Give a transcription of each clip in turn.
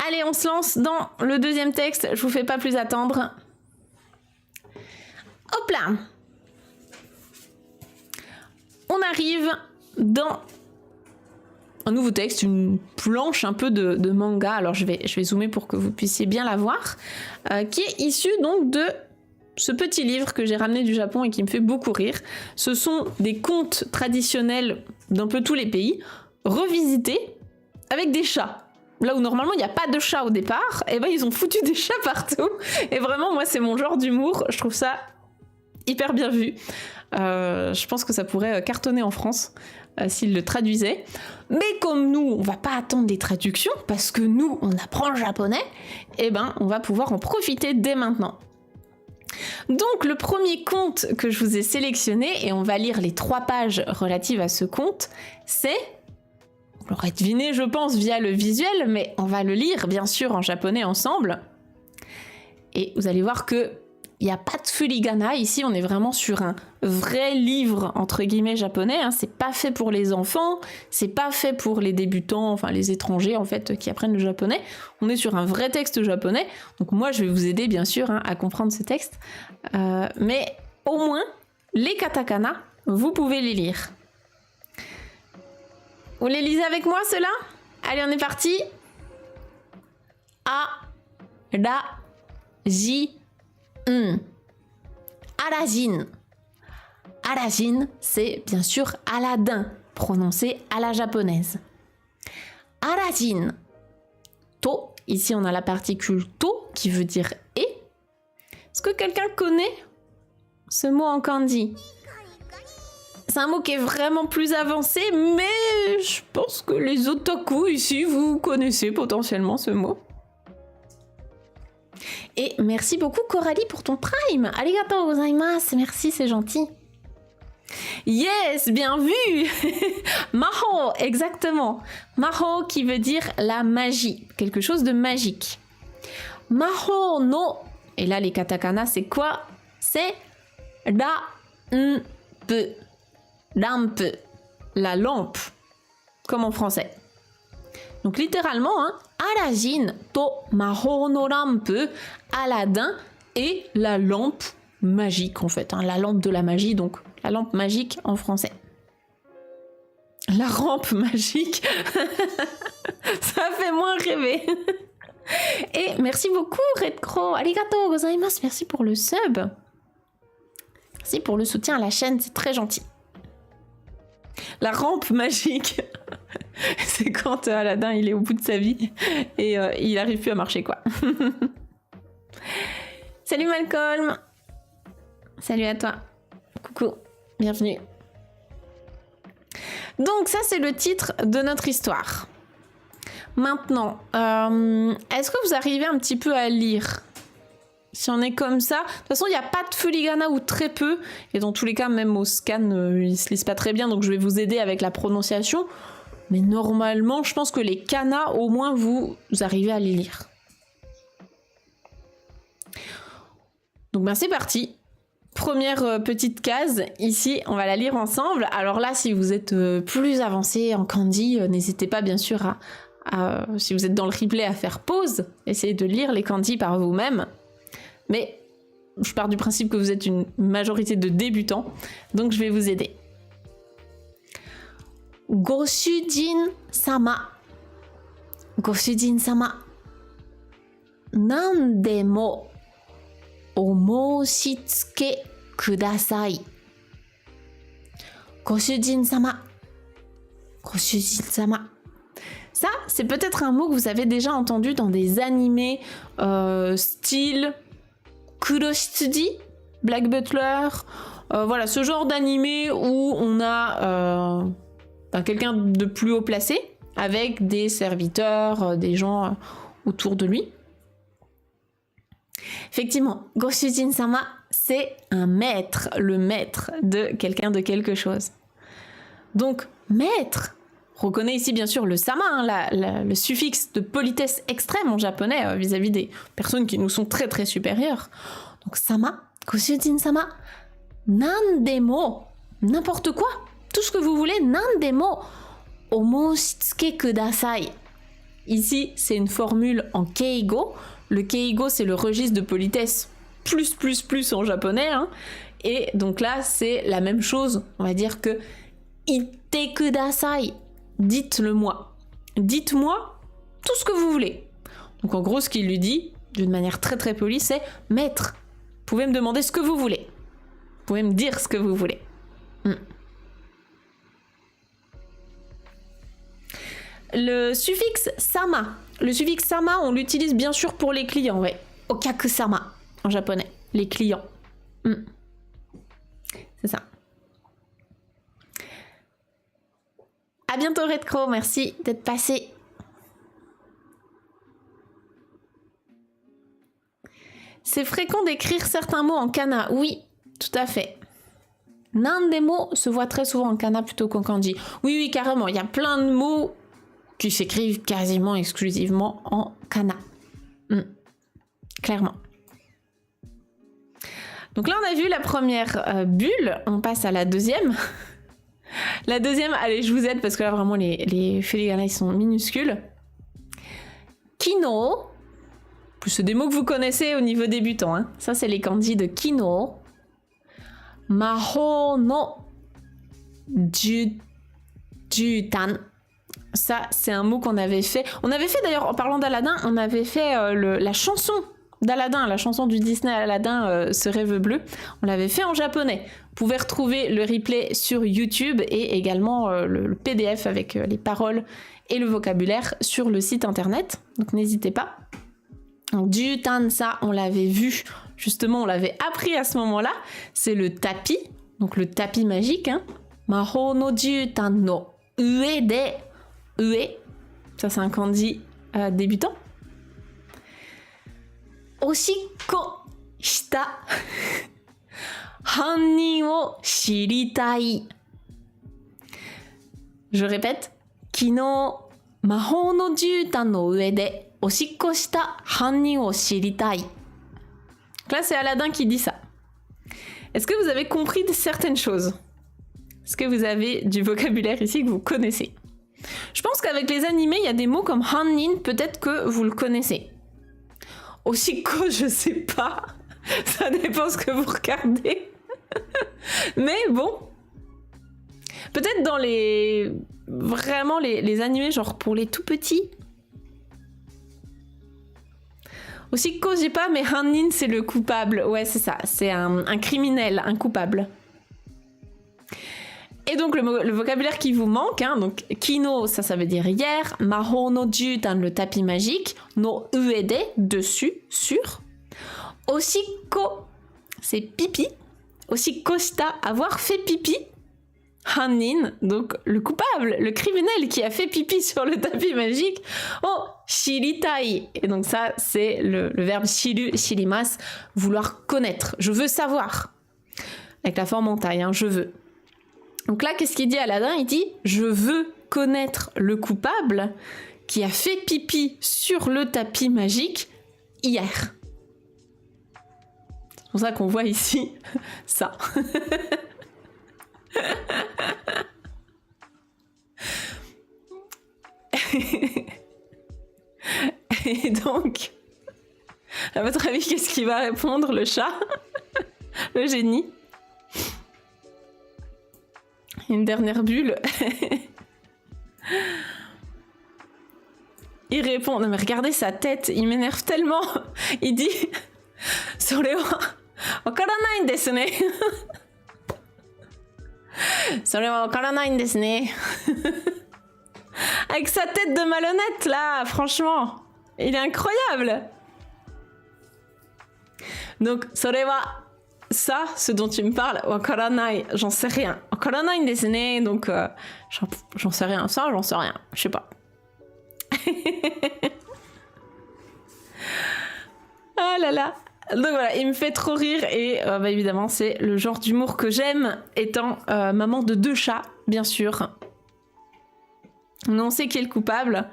Allez, on se lance dans le deuxième texte. Je vous fais pas plus attendre. Hop là. On arrive dans un nouveau texte, une planche un peu de manga. Alors je vais zoomer pour que vous puissiez bien la voir, qui est issue donc de ce petit livre que j'ai ramené du Japon et qui me fait beaucoup rire. Ce sont des contes traditionnels d'un peu tous les pays, revisités avec des chats. Là où normalement il n'y a pas de chat au départ, et ben ils ont foutu des chats partout. Et vraiment, moi c'est mon genre d'humour, je trouve ça hyper bien vu. Je pense que ça pourrait cartonner en France s'ils le traduisaient. Mais comme nous, on va pas attendre des traductions, parce que nous, on apprend le japonais, et ben on va pouvoir en profiter dès maintenant. Donc le premier conte que je vous ai sélectionné, et on va lire les 3 pages relatives à ce conte, c'est... On l'aurait deviné, je pense, via le visuel, mais on va le lire, bien sûr, en japonais ensemble. Et vous allez voir que il n'y a pas de furigana. Ici, on est vraiment sur un vrai livre, entre guillemets, japonais. Hein. C'est pas fait pour les enfants, c'est pas fait pour les débutants, enfin les étrangers, en fait, qui apprennent le japonais. On est sur un vrai texte japonais. Donc moi, je vais vous aider, bien sûr, hein, à comprendre ce texte. Mais au moins, les katakana, vous pouvez les lire. Vous les lisez avec moi, ceux-là? Allez, on est parti. A, ra, ji, Arajin. Arajin, c'est bien sûr Aladdin, prononcé à la japonaise. Arajin. To, ici on a la particule to qui veut dire et. Est-ce que quelqu'un connaît ce mot en kanji? C'est un mot qui est vraiment plus avancé, mais je pense que les otaku ici, vous connaissez potentiellement ce mot. Et merci beaucoup Coralie pour ton prime. Arigatou gozaimasu. Merci, c'est gentil. Yes, bien vu. Maho, exactement. Maho qui veut dire la magie, quelque chose de magique. Maho no. Et là, les katakana, c'est quoi? C'est rampe. Lampe. La lampe. Comme en français. Donc littéralement, hein, Arajin to Maho no rampe, Aladdin et la lampe magique en fait, hein, la lampe de la magie, donc la lampe magique en français. La rampe magique, ça fait moins rêver. Et merci beaucoup Red Crow, arigatou gozaimasu, merci pour le sub. Merci pour le soutien à la chaîne, c'est très gentil. La rampe magique, c'est quand Aladdin il est au bout de sa vie et il n'arrive plus à marcher quoi. Salut Malcolm. Salut à toi. Coucou, bienvenue. Donc ça c'est le titre de notre histoire. Maintenant, est-ce que vous arrivez un petit peu à lire ? Si on est comme ça, de toute façon il n'y a pas de furigana ou très peu, et dans tous les cas même au scan ils se lisent pas très bien, donc je vais vous aider avec la prononciation, mais normalement je pense que les kana au moins vous arrivez à les lire. Donc ben c'est parti, première petite case, ici on va la lire ensemble. Alors là si vous êtes plus avancé en kanji, n'hésitez pas bien sûr si vous êtes dans le replay à faire pause, essayez de lire les kanji par vous-même. Mais je pars du principe que vous êtes une majorité de débutants, donc je vais vous aider. Goshujin sama. Goshujin sama. Nandemo omoshitsuke kudasai. Goshujin sama. Goshujin sama. Ça, c'est peut-être un mot que vous avez déjà entendu dans des animés style Kuroshitsuji, Black Butler, voilà, ce genre d'animé où on a quelqu'un de plus haut placé, avec des serviteurs, des gens autour de lui. Effectivement, Goshujin-sama, c'est un maître, le maître de quelqu'un de quelque chose. Donc, maître, reconnaît ici bien sûr le sama, hein, le suffixe de politesse extrême en japonais vis-à-vis des personnes qui nous sont très très supérieures. Donc sama, Goshujin-sama, nandemo, n'importe quoi, tout ce que vous voulez, nandemo, omoshitsuke kudasai. Ici, c'est une formule en keigo. Le keigo, c'est le registre de politesse plus en japonais. Hein. Et donc là, c'est la même chose. On va dire que ite kudasai. Dites-le moi. Dites-moi tout ce que vous voulez. Donc en gros, ce qu'il lui dit, d'une manière très polie, c'est « Maître, vous pouvez me demander ce que vous voulez. Vous pouvez me dire ce que vous voulez. » Le suffixe sama. Le suffixe sama, on l'utilise bien sûr pour les clients, ouais. Okaku-sama en japonais. Les clients. C'est ça. À bientôt Redcro, merci d'être passé. C'est fréquent d'écrire certains mots en kana. Oui, tout à fait. Nandemo se voit très souvent en kana plutôt qu'en kanji. Oui, carrément. Il y a plein de mots qui s'écrivent quasiment exclusivement en kana. Clairement. Donc là, on a vu la première bulle. On passe à la deuxième. La deuxième, allez, je vous aide parce que là, vraiment, les filigrana, ils sont minuscules. Kino. Plus c'est des mots que vous connaissez au niveau débutant. Hein. Ça, c'est les kanji de kino. Maho no jutan. Ça, c'est un mot qu'on avait fait. On avait fait d'ailleurs, en parlant d'Aladin, on avait fait la chanson d'Aladin, la chanson du Disney Aladin, Ce rêve bleu. On l'avait fait en japonais. Vous pouvez retrouver le replay sur YouTube et également le PDF avec les paroles et le vocabulaire sur le site internet. Donc n'hésitez pas. Donc, jutan, ça, on l'avait vu. Justement, on l'avait appris à ce moment-là. C'est le tapis. Donc le tapis magique. Hein. Maho no jutan no ue de ue. Ça, c'est un kanji débutant. Oshikko shita hannin wo shiritai. Je répète. Kino mahou no jutan no ue de oshikko shita hannin wo shiritai. Là, c'est Aladin qui dit ça. Est-ce que vous avez compris de certaines choses? Est-ce que vous avez du vocabulaire ici que vous connaissez? Je pense qu'avec les animés, il y a des mots comme hannin, peut-être que vous le connaissez. Oshiko, je sais pas. Ça dépend ce que vous regardez. Mais bon. Peut-être dans les... Vraiment les animés, genre pour les tout petits. Oshiko, j'ai pas, mais hannin, c'est le coupable. Ouais, c'est ça. C'est un criminel, un coupable. Et donc, le vocabulaire qui vous manque, hein, donc kino, ça veut dire hier. Maho no jutan, le tapis magique. No uede, dessus, sur. Oshiko, c'est pipi. Oshiko shita, avoir fait pipi. Hannin, donc le coupable, le criminel qui a fait pipi sur le tapis magique. Oh, shiritai. Et donc ça, c'est le verbe shiru, shirimasu, vouloir connaître. Je veux savoir. Avec la forme en taille, hein, je veux. Donc là, qu'est-ce qu'il dit Aladin? Il dit « Je veux connaître le coupable qui a fait pipi sur le tapis magique hier. » C'est pour ça qu'on voit ici ça. Et donc, à votre avis, qu'est-ce qu'il va répondre, le chat? Le génie? Une dernière bulle. Il répond, non mais regardez sa tête, il m'énerve tellement. Il dit, « Sore wa wakaranai desu ne. » Sore wa wakaranai desu ne. Avec sa tête de malhonnête là, franchement, il est incroyable. Donc, sore wa, ça, ce dont tu me parles, wakaranai, j'en sais rien. Wakaranai desu ne, donc j'en sais rien. Ça, j'en sais rien. Je sais pas. Oh là là. Donc voilà, il me fait trop rire et bah, évidemment, c'est le genre d'humour que j'aime, étant maman de 2 chats, bien sûr. On sait qui est le coupable.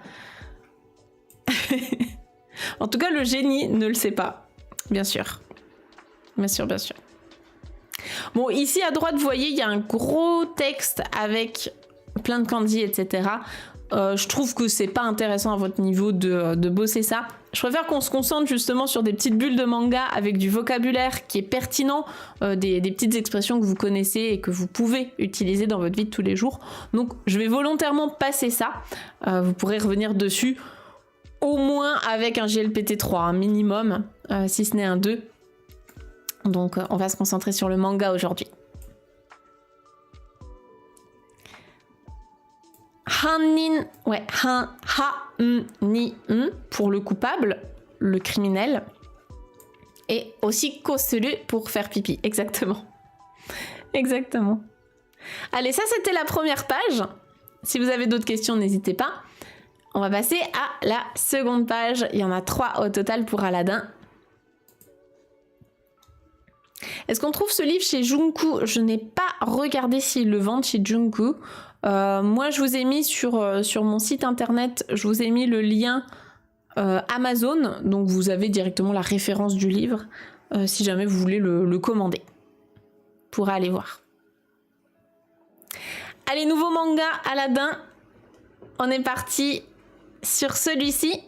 En tout cas, le génie ne le sait pas. Bien sûr. Bien sûr, bien sûr. Bon, ici à droite, vous voyez, il y a un gros texte avec plein de kanji, etc. je trouve que c'est pas intéressant à votre niveau de bosser ça. Je préfère qu'on se concentre justement sur des petites bulles de manga avec du vocabulaire qui est pertinent, des petites expressions que vous connaissez et que vous pouvez utiliser dans votre vie de tous les jours. Donc je vais volontairement passer ça. Vous pourrez revenir dessus au moins avec un GLPT 3, un minimum, si ce n'est un 2. Donc on va se concentrer sur le manga aujourd'hui. Hannin, ouais, pour le coupable, le criminel. Et aussi kosuru pour faire pipi, exactement. Exactement. Allez, ça c'était la première page. Si vous avez d'autres questions, n'hésitez pas. On va passer à la seconde page. Il y en a 3 au total pour Aladdin. Est-ce qu'on trouve ce livre chez Junku? Je n'ai pas regardé s'ils le vendent chez Junku. Moi, je vous ai mis sur mon site internet, je vous ai mis le lien Amazon. Donc, vous avez directement la référence du livre si jamais vous voulez le commander. Vous pourrez aller voir. Allez, nouveau manga Aladdin. On est parti sur celui-ci.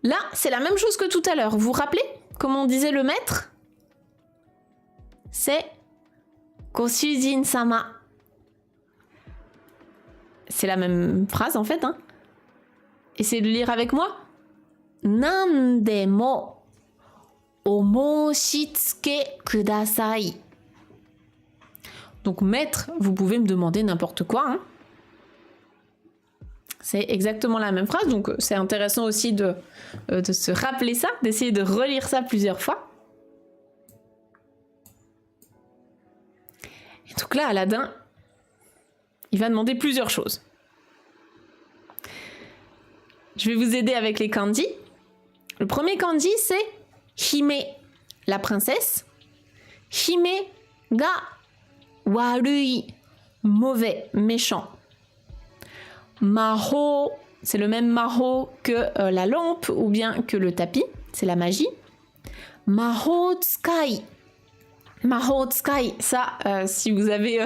Là, c'est la même chose que tout à l'heure. Vous vous rappelez comment disait le maître? C'est Goshujin-sama. C'est la même phrase en fait. Hein. Essayez de lire avec moi. Nandemo omoshitsuke kudasai. Donc maître, vous pouvez me demander n'importe quoi. Hein. C'est exactement la même phrase. Donc c'est intéressant aussi de se rappeler ça, d'essayer de relire ça plusieurs fois. Et donc là, Aladdin, il va demander plusieurs choses. Je vais vous aider avec les kanji. Le premier kanji, c'est Hime, la princesse. Hime ga warui, mauvais, méchant. Maho, c'est le même maho que la lampe ou bien que le tapis. C'est la magie. Maho tsukai. Maho tsukai, ça, si vous avez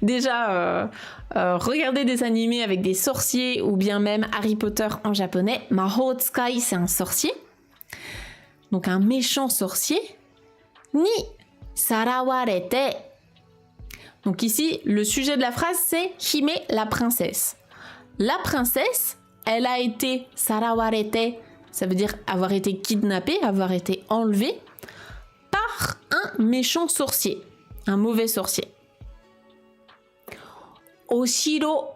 déjà regardé des animés avec des sorciers ou bien même Harry Potter en japonais, Maho tsukai, c'est un sorcier. Donc un méchant sorcier. Ni sarawarete. Donc ici, le sujet de la phrase, c'est Hime, la princesse. La princesse, elle a été sarawarete, ça veut dire avoir été kidnappée, avoir été enlevée par un méchant sorcier, un mauvais sorcier. Oshiro,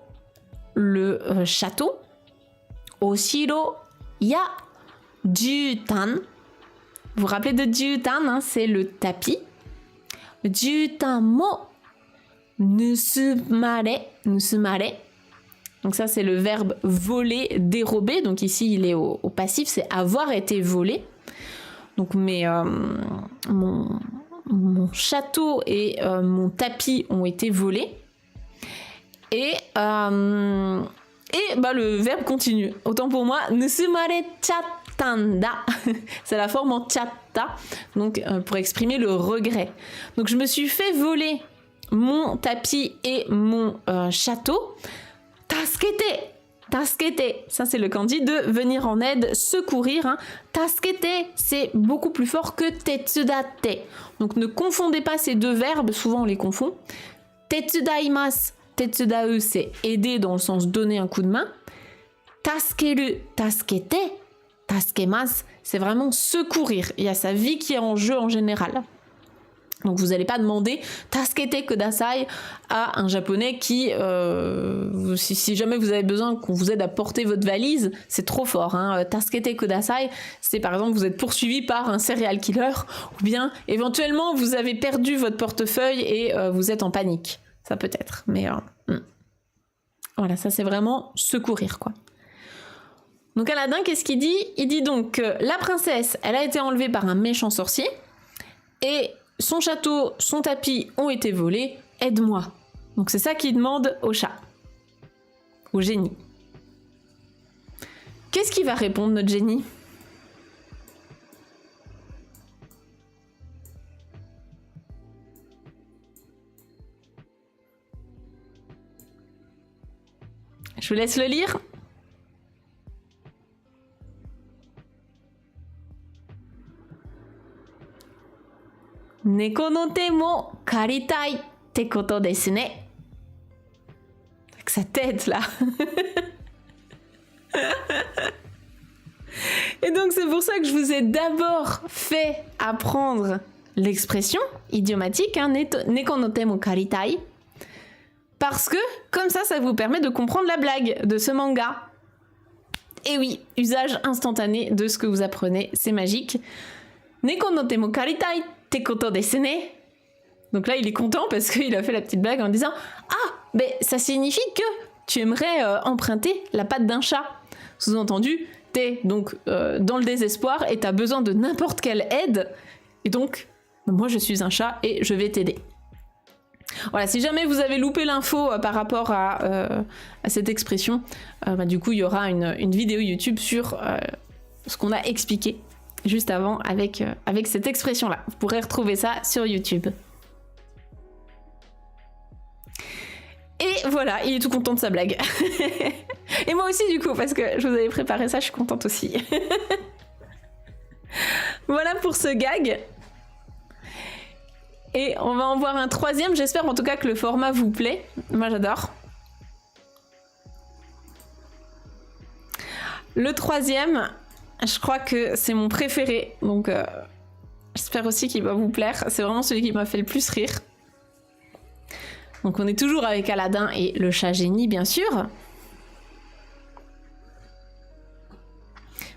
le château. Oshiro ya jutan. Vous vous rappelez de jutan, hein, c'est le tapis. Jutan mo nusumare. Donc ça, c'est le verbe voler, dérober. Donc ici, il est au passif, c'est avoir été volé. Donc mon château et mon tapis ont été volés. Et le verbe continue. Autant pour moi, nusumare chattanda. C'est la forme en chatta, donc pour exprimer le regret. Donc je me suis fait voler mon tapis et mon château. Taskete, taskete, ça c'est le kanji de venir en aide, secourir. Hein. Taskete, c'est beaucoup plus fort que tetsudate. Donc ne confondez pas ces deux verbes, souvent on les confond. Tetsudaimasu, tetsudau, c'est aider dans le sens donner un coup de main. Taskeru, taskete, taskemasu, c'est vraiment secourir. Il y a sa vie qui est en jeu en général. Donc vous n'allez pas demander taskete kudasai à un japonais qui, si jamais vous avez besoin qu'on vous aide à porter votre valise, c'est trop fort. Hein. Taskete kudasai, c'est par exemple vous êtes poursuivi par un serial killer ou bien éventuellement vous avez perdu votre portefeuille et vous êtes en panique. Ça peut être, mais voilà, ça c'est vraiment secourir quoi. Donc Aladdin, qu'est-ce qu'il dit? Il dit donc que la princesse, elle a été enlevée par un méchant sorcier et son château, son tapis ont été volés, aide-moi. Donc c'est ça qu'il demande au chat, au génie. Qu'est-ce qu'il va répondre notre génie? Je vous laisse le lire. Neko no te mo karitai te koto desu ne. Avec sa tête là. Et donc c'est pour ça que je vous ai d'abord fait apprendre l'expression idiomatique, hein, neko no te mo karitai. Parce que comme ça vous permet de comprendre la blague de ce manga. Et oui, usage instantané de ce que vous apprenez, c'est magique. Neko no te mo karitai te koto desu ne. Donc là, il est content parce qu'il a fait la petite blague en disant « Ah, ben ça signifie que tu aimerais emprunter la patte d'un chat. » Sous-entendu, t'es donc dans le désespoir et t'as besoin de n'importe quelle aide. Et donc, moi je suis un chat et je vais t'aider. Voilà, si jamais vous avez loupé l'info par rapport à cette expression, du coup, il y aura une vidéo YouTube sur ce qu'on a expliqué juste avant avec cette expression-là. Vous pourrez retrouver ça sur YouTube. Et voilà, il est tout content de sa blague. Et moi aussi du coup, parce que je vous avais préparé ça, je suis contente aussi. Voilà pour ce gag. Et on va en voir un troisième, j'espère en tout cas que le format vous plaît. Moi j'adore. Le troisième, je crois que c'est mon préféré, donc j'espère aussi qu'il va vous plaire. C'est vraiment celui qui m'a fait le plus rire. Donc on est toujours avec Aladdin et le chat génie, bien sûr.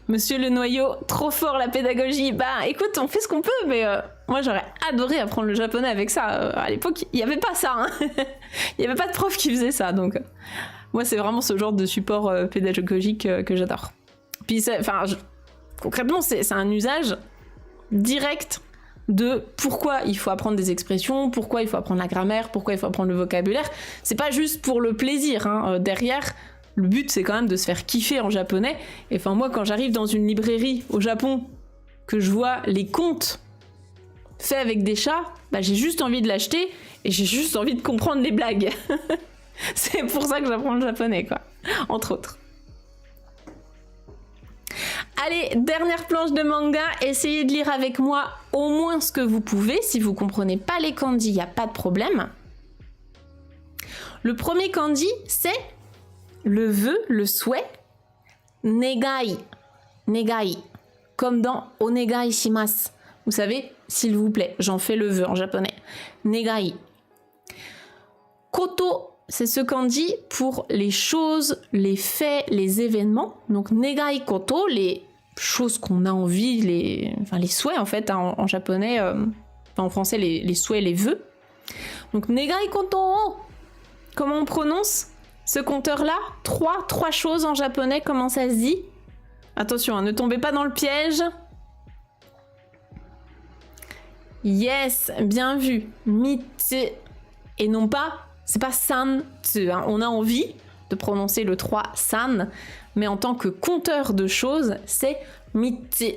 Monsieur le noyau, trop fort la pédagogie. Bah écoute, on fait ce qu'on peut, mais moi j'aurais adoré apprendre le japonais avec ça. À l'époque, il n'y avait pas ça. Hein. Il n'y avait pas de prof qui faisait ça, donc moi c'est vraiment ce genre de support pédagogique que j'adore. Puis concrètement, c'est un usage direct de pourquoi il faut apprendre des expressions, pourquoi il faut apprendre la grammaire, pourquoi il faut apprendre le vocabulaire. C'est pas juste pour le plaisir, hein. Derrière, le but c'est quand même de se faire kiffer en japonais. Et enfin moi quand j'arrive dans une librairie au Japon, que je vois les contes faits avec des chats, bah j'ai juste envie de l'acheter et j'ai juste envie de comprendre les blagues. C'est pour ça que j'apprends le japonais, quoi, entre autres. Allez, dernière planche de manga, essayez de lire avec moi au moins ce que vous pouvez. Si vous comprenez pas les kanji, il n'y a pas de problème. Le premier kanji, c'est le vœu, le souhait, negai, negai, comme dans onegai shimasu. Vous savez, s'il vous plaît, j'en fais le vœu en japonais. Negai. Koto, c'est ce kanji pour les choses, les faits, les événements. Donc negai koto, les choses qu'on a envie, les souhaits en fait, hein, en japonais, en français les souhaits, les vœux. Donc negai koto, comment on prononce ce compteur-là? Trois choses en japonais, comment ça se dit? Attention, hein, ne tombez pas dans le piège. Yes, bien vu. Mitsu. Et non pas, c'est pas san tsu, hein. On a envie de prononcer le 3 san, mais en tant que compteur de choses, c'est mitsu.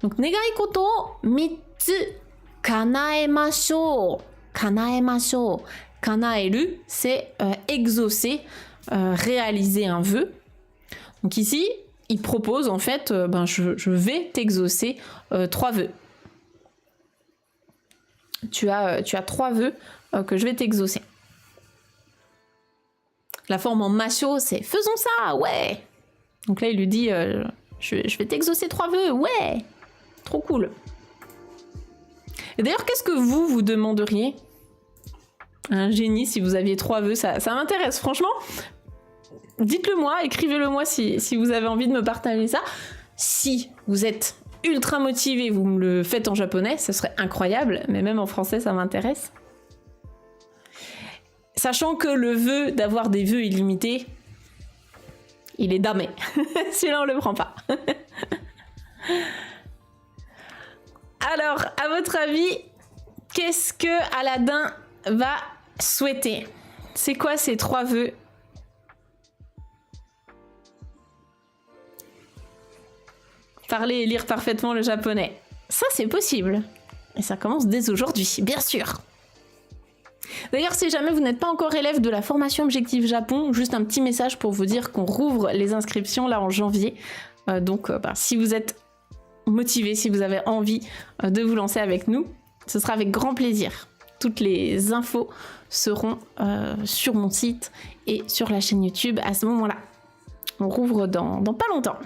Donc, negai koto mitsu kanaemashou. Kanaemashou. Kanaeru, c'est exaucer, réaliser un vœu. Donc ici, il propose en fait, je vais t'exaucer 3 vœux. Tu as 3 vœux que je vais t'exaucer. La forme en macho, c'est faisons ça, ouais. Donc là, il lui dit je vais t'exaucer 3 vœux, ouais. Trop cool. Et d'ailleurs, qu'est-ce que vous demanderiez à un génie si vous aviez 3 vœux? Ça m'intéresse, franchement. Dites-le moi, écrivez-le moi si vous avez envie de me partager ça. Si vous êtes ultra motivé, vous me le faites en japonais, ce serait incroyable, mais même en français, ça m'intéresse. Sachant que le vœu d'avoir des vœux illimités, il est damé. Celui-là, on le prend pas. Alors, à votre avis, qu'est-ce que Aladdin va souhaiter? C'est quoi ces 3 vœux? Parler et lire parfaitement le japonais. Ça, c'est possible. Et ça commence dès aujourd'hui, bien sûr. D'ailleurs, si jamais vous n'êtes pas encore élève de la formation Objectif Japon, juste un petit message pour vous dire qu'on rouvre les inscriptions là en janvier. Donc, si vous êtes motivé, si vous avez envie de vous lancer avec nous, ce sera avec grand plaisir. Toutes les infos seront sur mon site et sur la chaîne YouTube à ce moment-là. On rouvre dans pas longtemps.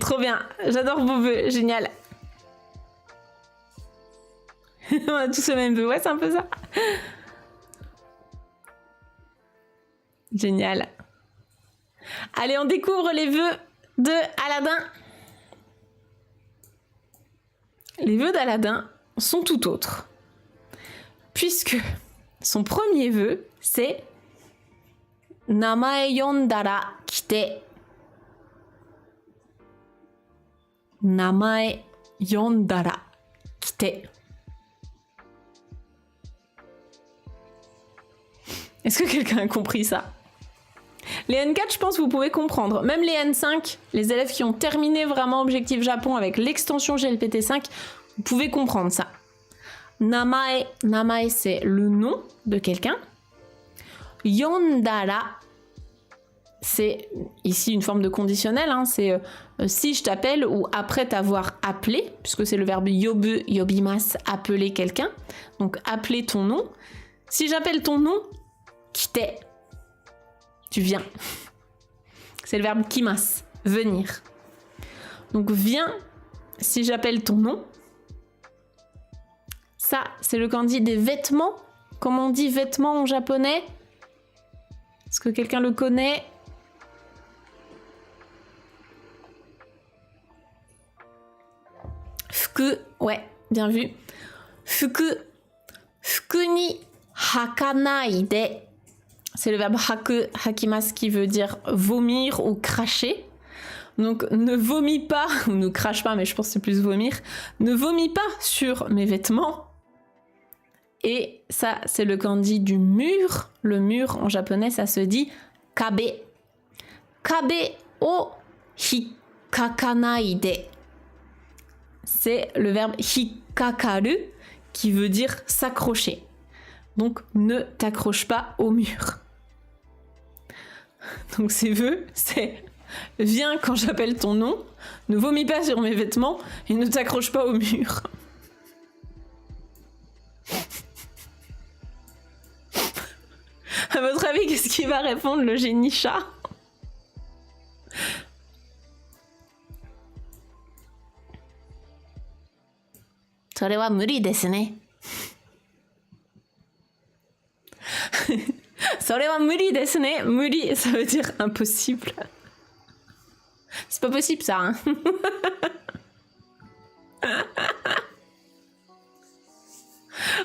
Trop bien, j'adore vos vœux, génial. On a tous le même vœu, ouais, c'est un peu ça. Génial. Allez, on découvre les vœux de Aladdin. Les vœux d'Aladin sont tout autres. Puisque son premier vœu, c'est Namae yondara kite. Namae yondara kite. Est-ce que quelqu'un a compris ça? Les N4, je pense que vous pouvez comprendre. Même les N5, les élèves qui ont terminé vraiment Objectif Japon avec l'extension GLPT5, vous pouvez comprendre ça. Namae, namae c'est le nom de quelqu'un. Yondara, c'est ici une forme de conditionnel, hein, c'est si je t'appelle ou après t'avoir appelé, puisque c'est le verbe yobu, yobimas, appeler quelqu'un. Donc appeler ton nom. Si j'appelle ton nom, kite, tu viens. C'est le verbe kimas, venir. Donc viens si j'appelle ton nom. Ça, c'est le kanji des vêtements. Comment on dit vêtements en japonais? Est-ce que quelqu'un le connaît? Fuku, ouais, bien vu. Fuku, fuku ni hakanaide. C'est le verbe haku, hakimasu qui veut dire vomir ou cracher. Donc ne vomis pas, ou ne crache pas, mais je pense que c'est plus vomir. Ne vomis pas sur mes vêtements. Et ça, c'est le kanji du mur. Le mur, en japonais, ça se dit kabe. Kabe o hikakanaide. C'est le verbe hikakaru qui veut dire s'accrocher. Donc, ne t'accroche pas au mur. Donc, ses vœux, c'est viens quand j'appelle ton nom, ne vomis pas sur mes vêtements et ne t'accroche pas au mur. À votre avis, qu'est-ce qu'il va répondre le génie chat? « Ça wa muri desu ne. » Ça wa muri desu ne. Muri, ça veut dire impossible. C'est pas possible ça, hein.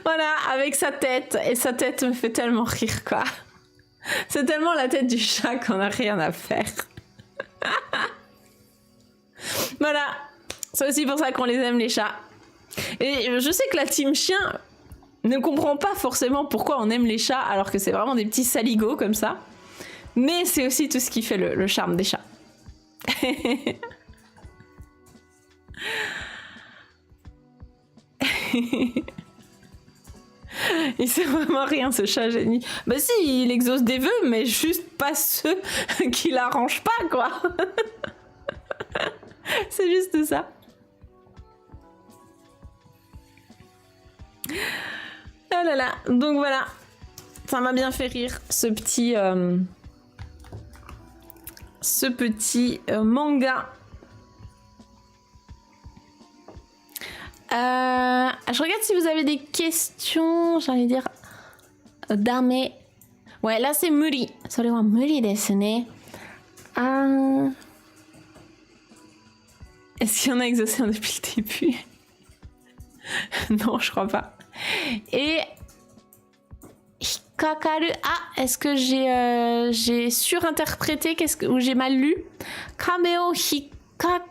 Voilà, avec sa tête. Et sa tête me fait tellement rire, quoi. C'est tellement la tête du chat qu'on n'a rien à faire. Voilà. C'est aussi pour ça qu'on les aime, les chats. Et je sais que la team chien ne comprend pas forcément pourquoi on aime les chats, alors que c'est vraiment des petits saligots comme ça. Mais c'est aussi tout ce qui fait le charme des chats. Il sait vraiment rien, ce chat génie. Bah si, il exauce des vœux, mais juste pas ceux qui l'arrangent pas, quoi. C'est juste ça. Ah là là, donc voilà. Ça m'a bien fait rire, ce petit manga. Je regarde si vous avez des questions. J'allais dire dame. Ouais, là c'est muri. Ça wa muri desu ne. Est-ce qu'il y en a exaucé un depuis le début? Non, je crois pas. Et hikakaru. Ah, est-ce que j'ai surinterprété ou j'ai mal lu? Kabe o hikakanaide.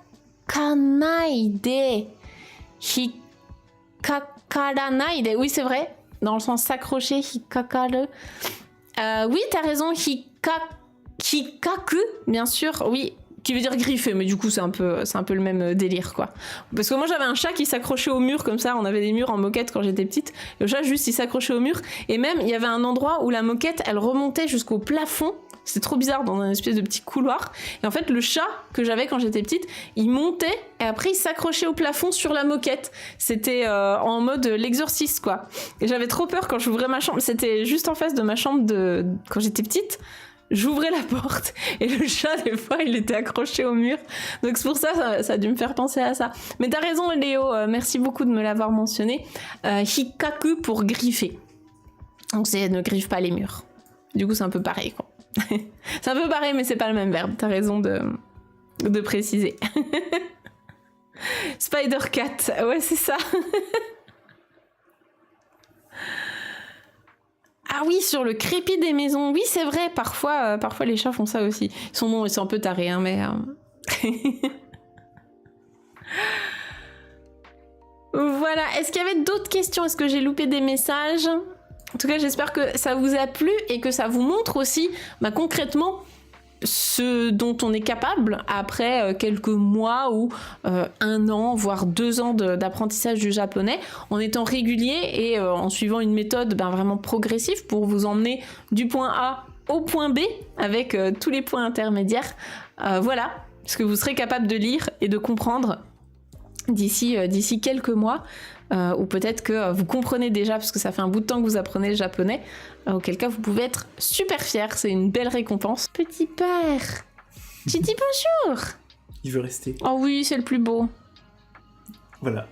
Hikakaranaide. Oui, c'est vrai. Dans le sens s'accrocher, hikakaru. Oui, t'as raison. Hikaku, bien sûr. Oui, qui veut dire griffer, mais du coup c'est un peu le même délire quoi. Parce que moi j'avais un chat qui s'accrochait au mur comme ça, on avait des murs en moquette quand j'étais petite, le chat juste il s'accrochait au mur, et même il y avait un endroit où la moquette elle remontait jusqu'au plafond, c'était trop bizarre dans un espèce de petit couloir, et en fait le chat que j'avais quand j'étais petite, il montait et après il s'accrochait au plafond sur la moquette, c'était en mode l'exorciste quoi, et j'avais trop peur quand j'ouvrais ma chambre, c'était juste en face de ma chambre quand j'étais petite. J'ouvrais la porte et le chat, des fois, il était accroché au mur. Donc c'est pour ça, ça a dû me faire penser à ça. Mais t'as raison, Léo, merci beaucoup de me l'avoir mentionné. Hikaku pour griffer. Donc c'est ne griffe pas les murs. Du coup, c'est un peu pareil, quoi. C'est un peu pareil, mais c'est pas le même verbe. T'as raison de préciser. Spider-Cat, ouais, c'est ça. Ah oui, sur le crépi des maisons. Oui, c'est vrai, parfois les chats font ça aussi. Ils sont un peu tarés, hein, mais... Voilà, est-ce qu'il y avait d'autres questions? Est-ce que j'ai loupé des messages? En tout cas, j'espère que ça vous a plu et que ça vous montre aussi, concrètement, ce dont on est capable après quelques mois ou 1 an, voire 2 ans d'apprentissage du japonais, en étant régulier et en suivant une méthode vraiment progressive pour vous emmener du point A au point B avec tous les points intermédiaires. Voilà ce que vous serez capable de lire et de comprendre d'ici quelques mois. Ou peut-être que vous comprenez déjà parce que ça fait un bout de temps que vous apprenez le japonais, auquel cas vous pouvez être super fiers, c'est une belle récompense. Petit père, tu dis bonjour. Il veut rester. Oh oui, c'est le plus beau. Voilà,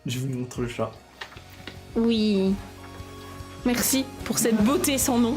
je vous montre le chat. Oui, merci pour cette beauté sans nom.